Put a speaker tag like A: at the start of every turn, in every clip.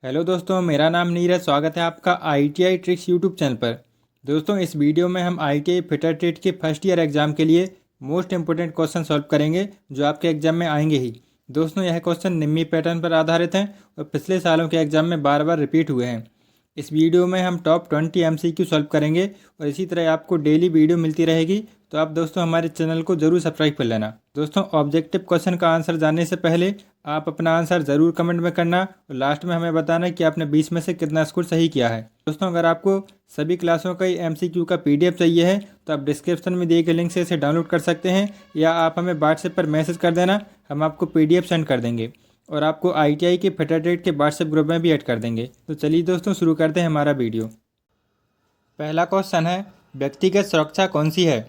A: Hello दोस्तों, मेरा नाम नीरज। स्वागत है आपका ITI ट्रिक्स यूट्यूब चैनल पर। दोस्तों, इस वीडियो में हम ITI फिटर ट्रेड के फर्स्ट ईयर एग्ज़ाम के लिए मोस्ट इंपोर्टेंट क्वेश्चन सॉल्व करेंगे जो आपके एग्ज़ाम में आएंगे ही। दोस्तों, यह क्वेश्चन निम्मी पैटर्न पर आधारित हैं और पिछले सालों के एग्ज़ाम में बार बार रिपीट हुए हैं। इस वीडियो में हम टॉप 20 MCQ सॉल्व करेंगे और इसी तरह आपको डेली वीडियो मिलती रहेगी। तो आप दोस्तों हमारे चैनल को जरूर सब्सक्राइब कर लेना। दोस्तों, ऑब्जेक्टिव क्वेश्चन का आंसर जानने से पहले आप अपना आंसर ज़रूर कमेंट में करना और लास्ट में हमें बताना कि आपने 20 में से कितना स्कोर सही किया है। दोस्तों, अगर आपको सभी क्लासों का MCQ का PDF चाहिए है तो आप डिस्क्रिप्शन में दिए गए लिंक से इसे डाउनलोड कर सकते हैं या आप हमें व्हाट्सएप पर मैसेज कर देना, हम आपको PDF सेंड कर देंगे और आपको ITI के फिटर ट्रेड के व्हाट्सएप ग्रुप में भी ऐड कर देंगे। तो चलिए दोस्तों, शुरू करते हैं हमारा वीडियो। पहला क्वेश्चन है, व्यक्तिगत सुरक्षा कौन सी है?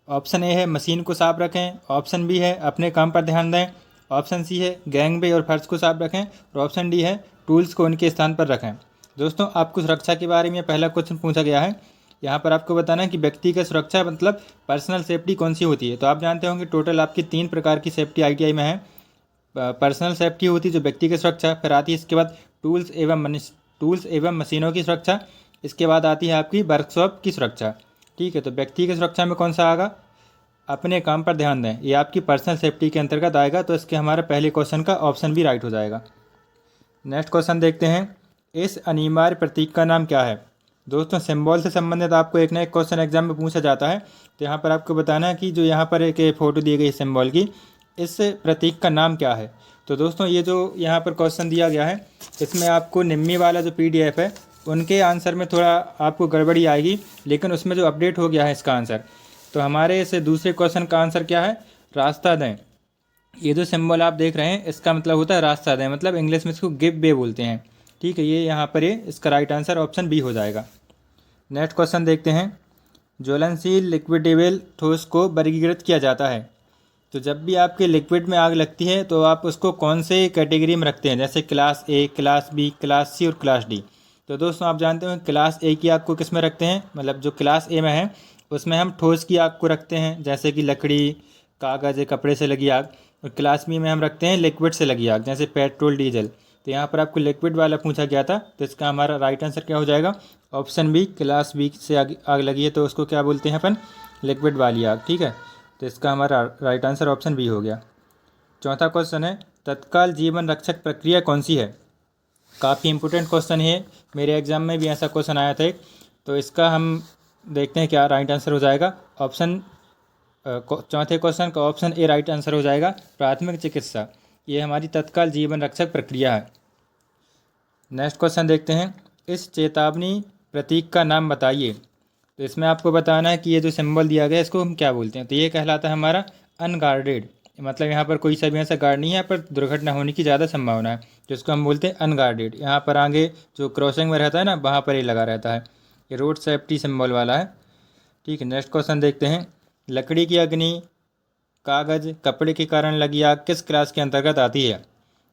A: ऑप्शन ए है मशीन को साफ रखें, ऑप्शन बी है अपने काम पर ध्यान दें, ऑप्शन सी है गैंगवे और फर्श को साफ रखें और ऑप्शन डी है टूल्स को उनके स्थान पर रखें। दोस्तों, आपको सुरक्षा के बारे में पहला क्वेश्चन पूछा गया है। यहाँ पर आपको बताना है कि व्यक्तिगत सुरक्षा मतलब पर्सनल सेफ्टी कौन सी होती है। तो आप जानते होंगे टोटल आपकी 3 प्रकार की सेफ्टी ITI में है। पर्सनल सेफ्टी होती है जो व्यक्तिगत सुरक्षा, फिर आती है इसके बाद टूल्स एवं मशीनों की सुरक्षा, इसके बाद आती है आपकी वर्कशॉप की सुरक्षा। ठीक है, तो व्यक्तिगत सुरक्षा में कौन सा आएगा? अपने काम पर ध्यान दें, ये आपकी पर्सनल सेफ्टी के अंतर्गत आएगा। तो इसके हमारा पहले क्वेश्चन का ऑप्शन भी राइट हो जाएगा। नेक्स्ट क्वेश्चन देखते हैं, इस अनिवार्य प्रतीक का नाम क्या है? दोस्तों, सिंबल से संबंधित आपको एक ना एक क्वेश्चन एग्जाम में पूछा जाता है। तो यहाँ पर आपको बताना है कि जो यहाँ पर एक फ़ोटो दी गई सिंबल की, इस प्रतीक का नाम क्या है? तो दोस्तों, ये जो यहाँ पर क्वेश्चन दिया गया है इसमें आपको निम्मी वाला जो PDF है उनके आंसर में थोड़ा आपको गड़बड़ी आएगी, लेकिन उसमें जो अपडेट हो गया है इसका आंसर, तो हमारे इस दूसरे क्वेश्चन का आंसर क्या है? रास्ता दें। ये जो सिंबल आप देख रहे हैं इसका मतलब होता है रास्ता दें, मतलब इंग्लिश में इसको गिव वे बोलते हैं। ठीक है, ये यहाँ पर इसका राइट आंसर ऑप्शन बी हो जाएगा। नेक्स्ट क्वेश्चन देखते हैं, ज्वलनशील लिक्विडेबल ठोस को वर्गीकृत किया जाता है। तो जब भी आपके लिक्विड में आग लगती है तो आप उसको कौन से कैटेगरी में रखते हैं? जैसे class A, class B, class C और क्लास D। तो दोस्तों, आप जानते हो क्लास A की आग को किस में रखते हैं? मतलब जो क्लास A में है उसमें हम ठोस की आग को रखते हैं, जैसे कि लकड़ी, कागज़, कपड़े से लगी आग। और क्लास B में हम रखते हैं लिक्विड से लगी आग, जैसे पेट्रोल, डीजल। तो यहाँ पर आपको लिक्विड वाला पूछा गया था, तो इसका हमारा राइट आंसर क्या हो जाएगा? ऑप्शन बी, क्लास B से आग लगी है तो उसको क्या बोलते हैं अपन? लिक्विड वाली आग। ठीक है, तो इसका हमारा राइट आंसर ऑप्शन बी हो गया। चौथा क्वेश्चन है, तत्काल जीवन रक्षक प्रक्रिया कौन सी है? काफ़ी इंपॉर्टेंट क्वेश्चन है, मेरे एग्जाम में भी ऐसा क्वेश्चन आया था एक। तो इसका हम देखते हैं क्या राइट आंसर हो जाएगा। चौथे क्वेश्चन का ऑप्शन ए राइट आंसर हो जाएगा, प्राथमिक चिकित्सा। ये हमारी तत्काल जीवन रक्षक प्रक्रिया है। नेक्स्ट क्वेश्चन देखते हैं, इस चेतावनी प्रतीक का नाम बताइए। तो इसमें आपको बताना है कि ये जो सिंबल दिया गया है इसको हम क्या बोलते हैं। तो ये कहलाता है हमारा अनगार्डेड, मतलब यहाँ पर कोई सा भी ऐसा गार्ड नहीं है, पर दुर्घटना होने की ज़्यादा संभावना है, जिसको हम बोलते हैं अनगार्डेड। यहाँ पर आगे जो क्रॉसिंग में रहता है ना, वहाँ पर ये लगा रहता है। ये रोड सेफ्टी सिंबल वाला है। ठीक है, नेक्स्ट क्वेश्चन देखते हैं, लकड़ी की अग्नि, कागज़, कपड़े के कारण लगी आग किस क्लास के अंतर्गत आती है?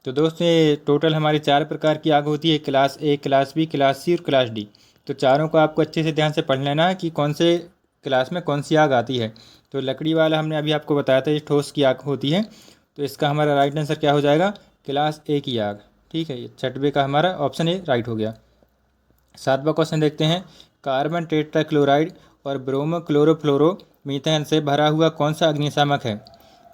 A: तो दोस्तों, ये टोटल हमारी 4 प्रकार की आग होती है, class A, class B, class C और क्लास D। तो चारों को आपको अच्छे से ध्यान से पढ़ लेना है कि कौन से क्लास में कौन सी आग आती है। तो लकड़ी वाला हमने अभी आपको बताया था, ये ठोस की आग होती है। तो इसका हमारा राइट आंसर क्या हो जाएगा? क्लास A की आग। ठीक है, ये छठवें का हमारा ऑप्शन ए राइट हो गया। 7वां क्वेश्चन देखते हैं, कार्बन टेट्राक्लोराइड और ब्रोमो क्लोरोफ्लोरो मीथेन से भरा हुआ कौन सा अग्निशामक है?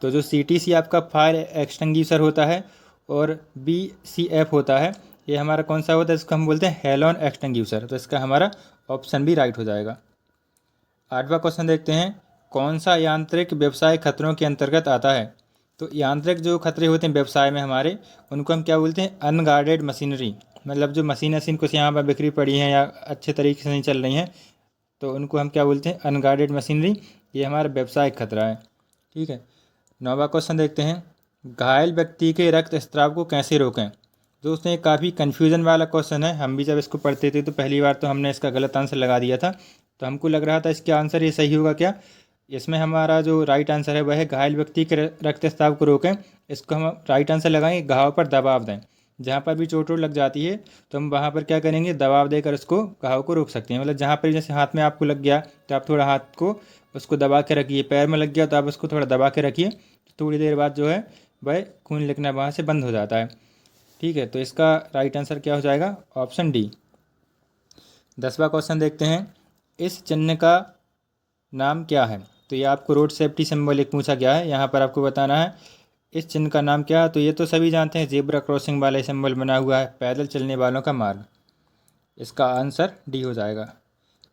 A: तो जो CTC आपका फायर एक्सटिंग्विशर होता है और BCF होता है, ये हमारा कौन सा होता है? इसको हम बोलते हैं हेलोन एक्सटिंग्विशर। तो इसका हमारा ऑप्शन भी राइट हो जाएगा। 8वां क्वेश्चन देखते हैं, कौन सा यांत्रिक व्यवसाय खतरों के अंतर्गत आता है? तो यांत्रिक जो खतरे होते हैं व्यवसाय में हमारे, उनको हम क्या बोलते हैं? Unguarded machinery. मतलब जो मशीन कुछ यहाँ पर बिखरी पड़ी हैं या अच्छे तरीके से नहीं चल रही हैं, तो उनको हम क्या बोलते हैं? Unguarded machinery. ये हमारा व्यवसायिक खतरा है। ठीक है, 9वां क्वेश्चन देखते हैं, घायल व्यक्ति के रक्तस्राव को कैसे रोकें? दोस्तों, ये काफ़ी कन्फ्यूज़न वाला क्वेश्चन है। हम भी जब इसको पढ़ते थे तो पहली बार तो हमने इसका गलत आंसर लगा दिया था, तो हमको लग रहा था इसका आंसर ये सही होगा क्या। इसमें हमारा जो राइट आंसर है वह है घायल व्यक्ति के रक्तस्राव को रोकें। इसको हम राइट आंसर लगाएंगे, घाव पर दबाव दें। जहाँ पर भी चोट लग जाती है तो हम वहाँ पर क्या करेंगे? दबाव देकर उसको घाव को रोक सकते हैं। मतलब जहाँ पर जैसे हाथ में आपको लग गया तो आप थोड़ा हाथ को उसको दबा के रखिए, पैर में लग गया तो आप उसको थोड़ा दबा के रखिए, तो थोड़ी देर बाद जो है वह खून निकलना वहाँ से बंद हो जाता है। ठीक है, तो इसका राइट आंसर क्या हो जाएगा? Option D. 10वां क्वेश्चन देखते हैं, इस चिन्ह का नाम क्या है? तो ये आपको रोड सेफ्टी सिंबल एक पूछा गया है, यहाँ पर आपको बताना है इस चिन्ह का नाम क्या है। तो ये तो सभी जानते हैं, जेब्रा क्रॉसिंग वाला सिंबल बना हुआ है, पैदल चलने वालों का मार्ग। इसका आंसर डी हो जाएगा।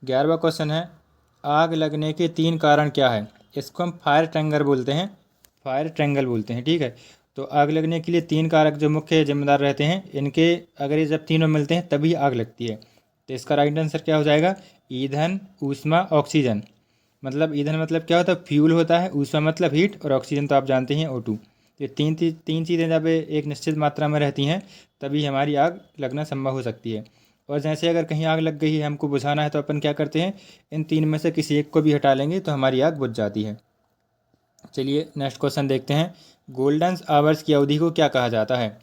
A: 11वां क्वेश्चन है, आग लगने के 3 कारण क्या है? इसको हम फायर ट्रायंगल बोलते हैं, फायर ट्रायंगल बोलते हैं। ठीक है, तो आग लगने के लिए 3 कारक जो मुख्य जिम्मेदार रहते हैं, इनके अगर ये जब तीनों मिलते हैं तभी आग लगती है। तो इसका राइट आंसर क्या हो जाएगा? ईंधन, ऊष्मा, ऑक्सीजन। मतलब ईंधन मतलब क्या होता है? फ्यूल होता है, ऊष्मा मतलब हीट, और ऑक्सीजन तो आप जानते हैं O2। ये तीन चीज़ें जब एक निश्चित मात्रा में रहती हैं तभी हमारी आग लगना संभव हो सकती है। और जैसे अगर कहीं आग लग गई है, हमको बुझाना है, तो अपन क्या करते हैं, इन 3 में से किसी एक को भी हटा लेंगे तो हमारी आग बुझ जाती है। चलिए नेक्स्ट क्वेश्चन देखते हैं, गोल्डन आवर्स की अवधि को क्या कहा जाता है?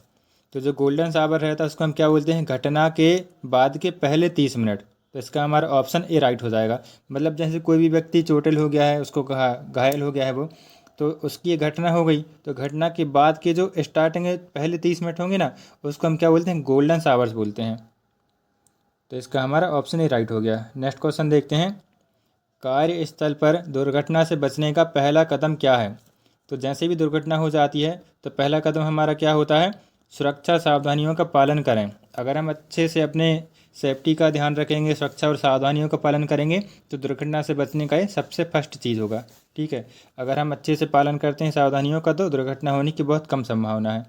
A: तो जो गोल्डन आवर रहता है उसको हम क्या बोलते हैं? घटना के बाद के पहले 30 मिनट। तो इसका हमारा ऑप्शन ए राइट हो जाएगा। मतलब जैसे कोई भी व्यक्ति चोटिल हो गया है, उसको कहा घायल हो गया है वो, तो उसकी ये घटना हो गई, तो घटना के बाद के जो स्टार्टिंग पहले 30 मिनट होंगे ना, उसको हम क्या बोलते हैं? गोल्डन आवर्स बोलते हैं। तो इसका हमारा ऑप्शन ए राइट हो गया। नेक्स्ट क्वेश्चन देखते हैं, कार्यस्थल पर दुर्घटना से बचने का पहला कदम क्या है? तो जैसे भी दुर्घटना हो जाती है तो पहला कदम हमारा क्या होता है? सुरक्षा सावधानियों का पालन करें। अगर हम अच्छे से अपने सेफ्टी का ध्यान रखेंगे, सुरक्षा और सावधानियों का पालन करेंगे, तो दुर्घटना से बचने का ये सबसे फर्स्ट चीज़ होगा। ठीक है, अगर हम अच्छे से पालन करते हैं सावधानियों का तो दुर्घटना होने की बहुत कम संभावना है।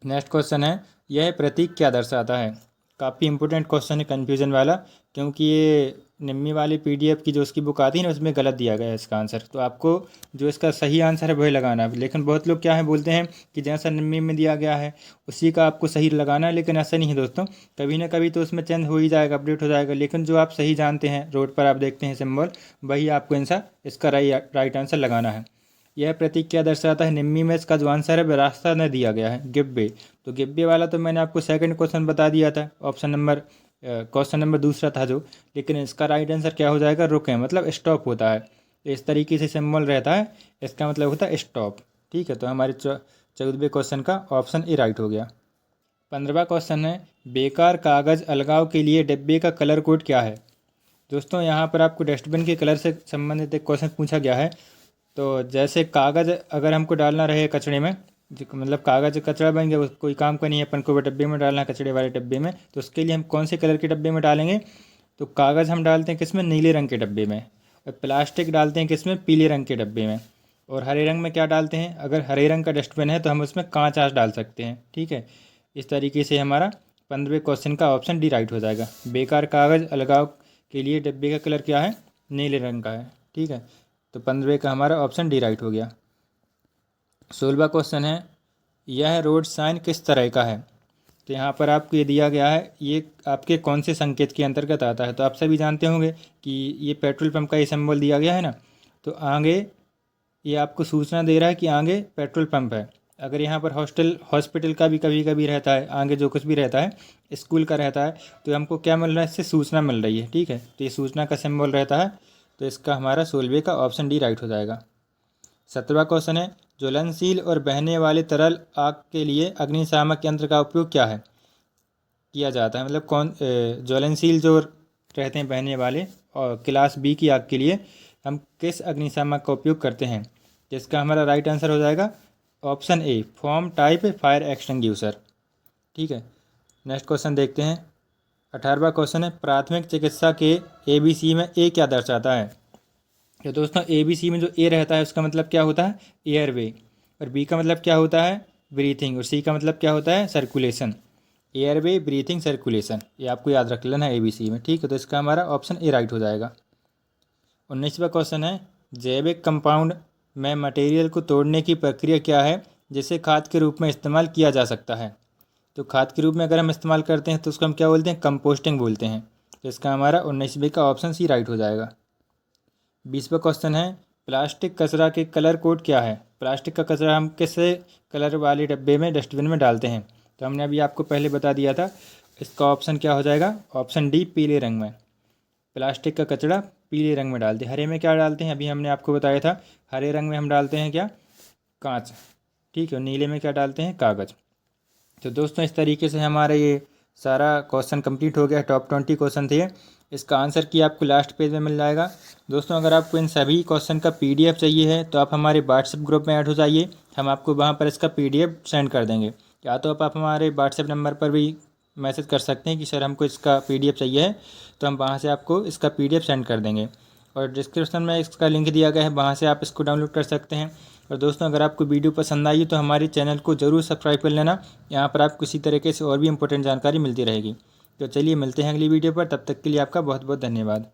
A: नेक्स्ट क्वेश्चन है, यह प्रतीक क्या दर्शाता है? काफ़ी इंपॉर्टेंट क्वेश्चन है, कन्फ्यूजन वाला, क्योंकि ये निम्मी वाली पीडीएफ की जो उसकी बुक आती है ना, उसमें गलत दिया गया है इसका आंसर। तो आपको जो इसका सही आंसर है वही लगाना है। लेकिन बहुत लोग क्या है बोलते हैं कि जैसा निम्मी में दिया गया है उसी का आपको सही लगाना है, लेकिन ऐसा नहीं है दोस्तों। कभी ना कभी तो उसमें चेंज हो ही जाएगा, अपडेट हो जाएगा, लेकिन जो आप सही जानते हैं, रोड पर आप देखते हैं सिम्बल, वही आपको इसका राइट आंसर लगाना है। यह प्रतीक क्या दर्शाता है? निम्मी में इसका जो आंसर है वह रास्ता न दिया गया है, गिब्बे। तो गिब्बे वाला तो मैंने आपको सेकंड क्वेश्चन बता दिया था, क्वेश्चन नंबर दूसरा था जो। लेकिन इसका राइट आंसर क्या हो जाएगा? रुके, मतलब स्टॉप होता है। तो इस तरीके से सिंबल रहता है, इसका मतलब होता है स्टॉप। ठीक है, तो हमारे 14वें क्वेश्चन का ऑप्शन ए राइट हो गया। 15वां क्वेश्चन है, बेकार कागज़ अलगाव के लिए डिब्बे का कलर कोड क्या है? दोस्तों यहाँ पर आपको डस्टबिन के कलर से संबंधित एक क्वेश्चन पूछा गया है। तो जैसे कागज़ अगर हमको डालना रहे कचरे में, मतलब कागज़ कचरा बन गया, कोई काम का नहीं है, अपन को वो डब्बे में डालना है, कचरे वाले डब्बे में, तो उसके लिए हम कौन से कलर के डब्बे में डालेंगे? तो कागज़ हम डालते हैं किस में? नीले रंग के डब्बे में। और प्लास्टिक डालते हैं किस में? पीले रंग के डब्बे में। और हरे रंग में क्या डालते हैं? अगर हरे रंग का डस्टबिन है तो हम उसमें कांच आँच डाल सकते हैं। ठीक है, इस तरीके से हमारा 15वें क्वेश्चन का ऑप्शन डी राइट हो जाएगा। बेकार कागज़ अलगाव के लिए डिब्बे का कलर क्या है? नीले रंग का है। ठीक है, तो 15वें का हमारा ऑप्शन डी राइट हो गया। 16वां क्वेश्चन है, यह रोड साइन किस तरह का है? तो यहाँ पर आपको ये दिया गया है, ये आपके कौन से संकेत के अंतर्गत आता है? तो आप सभी जानते होंगे कि ये पेट्रोल पंप का ये सिंबल दिया गया है ना, तो आगे ये आपको सूचना दे रहा है कि आगे पेट्रोल पंप है। अगर यहाँ पर हॉस्पिटल का भी कभी कभी रहता है, आगे जो कुछ भी रहता है, स्कूल का रहता है, तो हमको क्या मिल रहा है? इससे सूचना मिल रही है। ठीक है, तो ये सूचना का सिंबल रहता है, तो इसका हमारा 16वें का ऑप्शन डी राइट हो जाएगा। 17वां क्वेश्चन है, ज्वलनशील और बहने वाले तरल आग के लिए अग्निशामक यंत्र का उपयोग क्या है किया जाता है? मतलब कौन ज्वलनशील जो रहते हैं बहने वाले, और क्लास बी की आग के लिए हम किस अग्निशामक का उपयोग करते हैं? जिसका हमारा राइट आंसर हो जाएगा option A, form type fire extinguisher. ठीक है, नेक्स्ट क्वेश्चन देखते हैं। 18वां क्वेश्चन है, प्राथमिक चिकित्सा के ABC में ए क्या दर्शाता है? तो दोस्तों ABC में जो ए रहता है उसका मतलब क्या होता है? एयरवे। और बी का मतलब क्या होता है? ब्रीथिंग। और सी का मतलब क्या होता है? सर्कुलेशन। एयरवे, ब्रीथिंग, सर्कुलेशन, ये आपको याद रख लेना है ABC में। ठीक है, तो इसका हमारा ऑप्शन ए राइट हो जाएगा। 19वां क्वेश्चन है, जैविक कंपाउंड में मटेरियल को तोड़ने की प्रक्रिया क्या है जिसे खाद के रूप में इस्तेमाल किया जा सकता है? तो खाद के रूप में अगर हम इस्तेमाल करते हैं तो उसको हम क्या बोलते हैं? कंपोस्टिंग बोलते हैं। तो इसका हमारा 19वें का ऑप्शन सी राइट हो जाएगा। 20वां क्वेश्चन है, प्लास्टिक कचरा के कलर कोड क्या है? प्लास्टिक का कचरा हम किस कलर वाले डब्बे में, डस्टबिन में डालते हैं? तो हमने अभी आपको पहले बता दिया था, इसका ऑप्शन क्या हो जाएगा? ऑप्शन डी, पीले रंग में। प्लास्टिक का कचरा पीले रंग में डालते हैं। हरे में क्या डालते हैं? अभी हमने आपको बताया था, हरे रंग में हम डालते हैं क्या? कांच। ठीक है, नीले में क्या डालते हैं? कागज़। तो दोस्तों इस तरीके से हमारा ये सारा क्वेश्चन कंप्लीट हो गया। टॉप 20 क्वेश्चन थे। इसका आंसर की आपको लास्ट पेज में मिल जाएगा। दोस्तों अगर आपको इन सभी क्वेश्चन का PDF चाहिए है तो आप हमारे व्हाट्सएप ग्रुप में ऐड हो जाइए। हम आपको वहाँ पर इसका PDF सेंड कर देंगे। या तो आप हमारे व्हाट्सएप नंबर पर भी मैसेज कर सकते हैं कि सर हमको इसका PDF चाहिए है, तो हम वहाँ से आपको इसका PDF सेंड कर देंगे। और डिस्क्रिप्शन में इसका लिंक दिया गया है, वहाँ से आप इसको डाउनलोड कर सकते हैं। और दोस्तों अगर आपको वीडियो पसंद आई तो हमारे चैनल को ज़रूर सब्सक्राइब कर लेना। यहाँ पर आपको इसी तरीके से और भी इंपॉर्टेंट जानकारी मिलती रहेगी। तो चलिए मिलते हैं अगली वीडियो पर। तब तक के लिए आपका बहुत बहुत धन्यवाद।